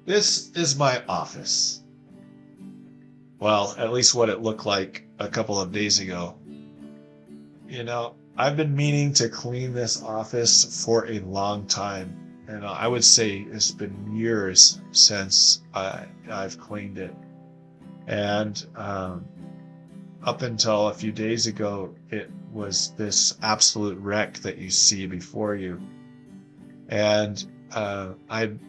This is my office. Well, at least what it looked like a couple of days ago. I've been meaning to clean this office for a long time. And I would say it's been years since I've cleaned it. And up until a few days ago, it was this absolute wreck that you see before you. And I'd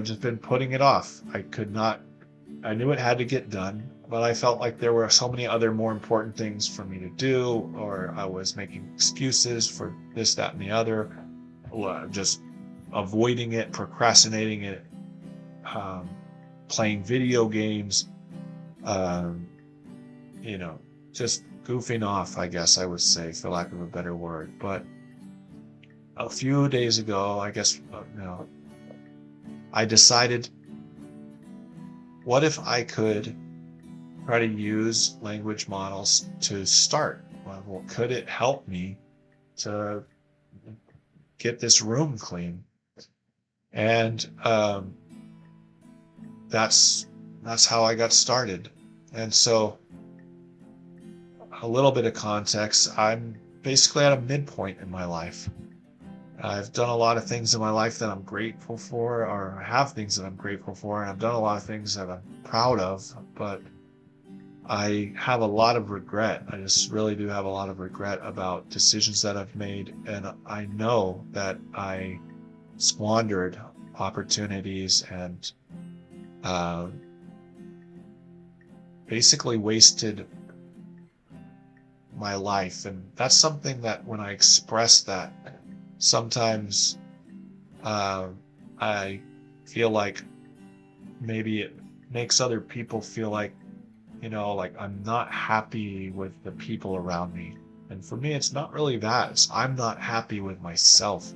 just been putting it off. I knew it had to get done, but I felt like there were so many other more important things for me to do, or I was making excuses for this, that, and the other, just avoiding it, procrastinating it, um, playing video games, um, you know, just goofing off, I guess I would say, for lack of a better word. But a few days ago, I guess, I decided, what if I could try to use language models to start? Well, could it help me to get this room clean? And that's how I got started. And so, a little bit of context: I'm basically at a midpoint in my life. I've done a lot of things in my life that I'm grateful for, or have things that I'm grateful for, and I've done a lot of things that I'm proud of, but I have a lot of regret. I just really do have a lot of regret about decisions that I've made, and I know that I squandered opportunities and uh, basically wasted my life. And that's something that when I express that, sometimes uh, I feel like maybe it makes other people feel like I'm not happy with the people around me. And for me, it's not really that. I'm not happy with myself.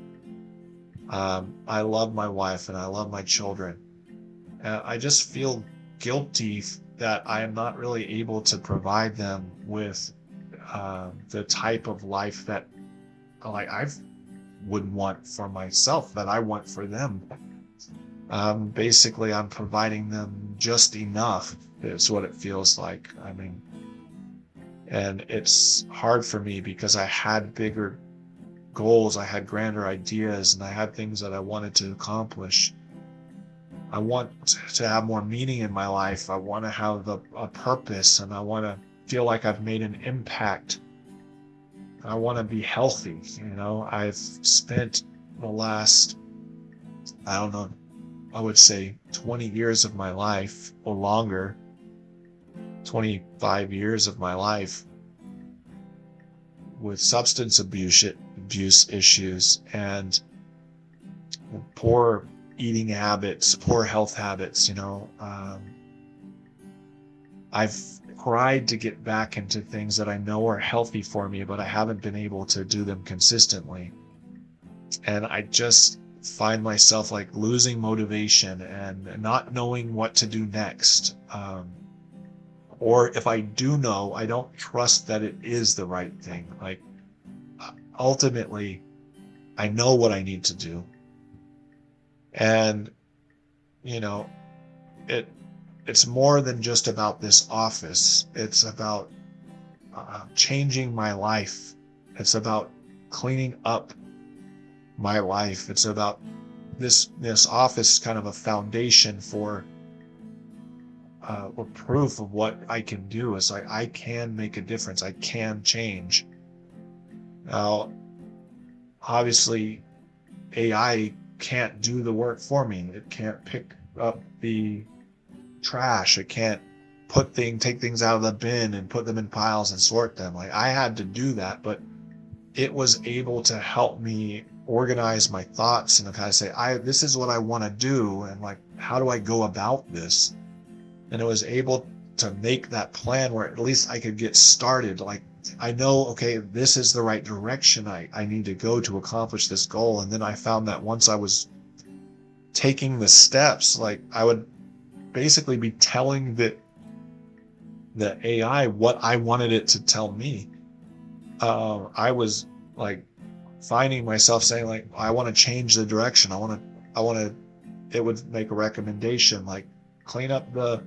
I love my wife and I love my children. And I just feel guilty that I am not really able to provide them with the type of life that I would want for myself, that I want for them. Basically, I'm providing them just enough, is what it feels like. I mean, and it's hard for me because I had bigger goals, I had grander ideas, and I had things that I wanted to accomplish. I want to have more meaning in my life. I want to have a purpose, and I want to feel like I've made an impact. I want to be healthy. I've spent the last, I don't know, I would say 20 years of my life or longer, 25 years of my life with substance abuse issues and poor eating habits, poor health habits. I've tried to get back into things that I know are healthy for me, but I haven't been able to do them consistently. And I just find myself like losing motivation and not knowing what to do next. Or if I do know, I don't trust that it is the right thing. Like, ultimately, I know what I need to do. And, you know, it it's more than just about this office. It's about changing my life. It's about cleaning up my life. It's about this office kind of a foundation for or proof of what I can do. Is like I can make a difference. I can change. Now, obviously, AI can't do the work for me. It can't pick up the trash. It can't take things out of the bin and put them in piles and sort them. Like I had to do that, but it was able to help me organize my thoughts and kind of say, this is what I want to do, and like, how do I go about this? And it was able to make that plan where at least I could get started. Like, I know, okay, this is the right direction I need to go to accomplish this goal. And then I found that once I was taking the steps, like I would basically be telling the AI what I wanted it to tell me. I was like finding myself saying like, I want to change the direction. I want to it would make a recommendation like clean up the,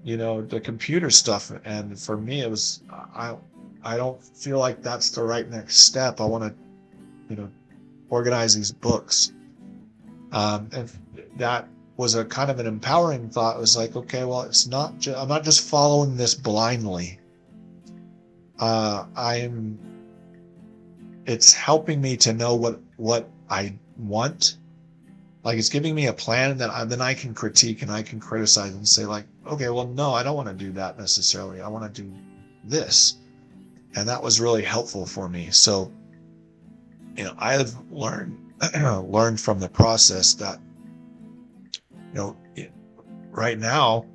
the computer stuff. And for me, it was, I don't feel like that's the right next step. I want to, organize these books. And that was a kind of an empowering thought. It was like, okay, well, I'm not just following this blindly. It's helping me to know what I want. Like, it's giving me a plan that then I can critique and I can criticize and say like, okay, well, no, I don't want to do that necessarily. I want to do this. And that was really helpful for me. So, I've learned from the process that, right now,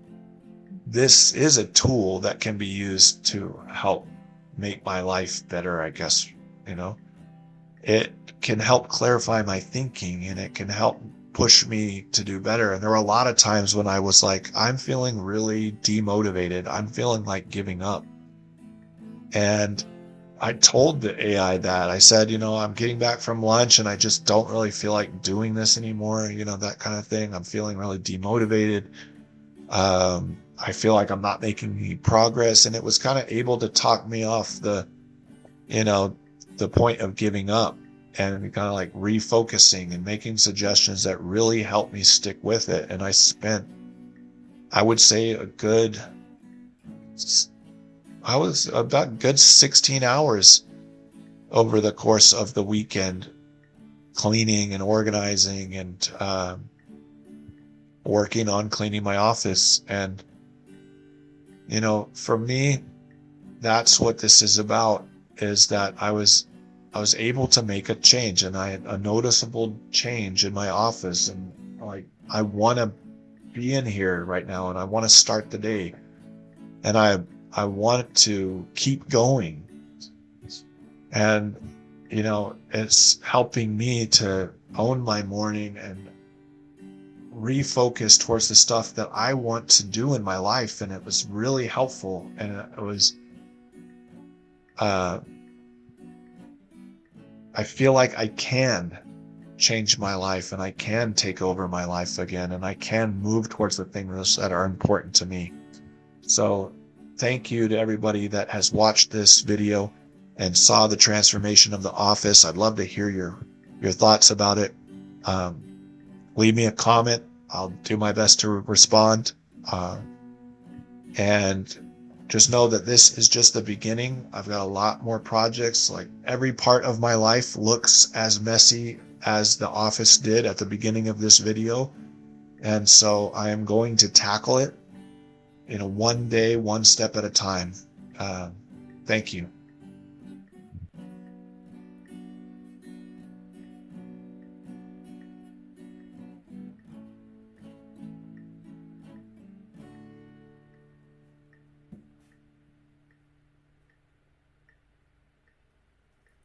this is a tool that can be used to help make my life better, I guess. It can help clarify my thinking, and it can help push me to do better. And there were a lot of times when I was like, I'm feeling really demotivated. I'm feeling like giving up. And I told the AI that. I said, I'm getting back from lunch and I just don't really feel like doing this anymore, that kind of thing. I'm feeling really demotivated. I feel like I'm not making any progress. And it was kind of able to talk me off the point of giving up, and kind of like refocusing and making suggestions that really helped me stick with it. And I spent, I would say, I was about good 16 hours over the course of the weekend cleaning and organizing and working on cleaning my office. And, for me, that's what this is about, is that I was able to make a change, and I had a noticeable change in my office. And like, I want to be in here right now, and I want to start the day, and I want to keep going. And, it's helping me to own my morning and refocus towards the stuff that I want to do in my life. And it was really helpful. And it was, I feel like I can change my life, and I can take over my life again, and I can move towards the things that are important to me. So thank you to everybody that has watched this video and saw the transformation of the office. I'd love to hear your thoughts about it. Leave me a comment. I'll do my best to respond. And just know that this is just the beginning. I've got a lot more projects. Like, every part of my life looks as messy as the office did at the beginning of this video. And so I am going to tackle it, one day, one step at a time. Thank you.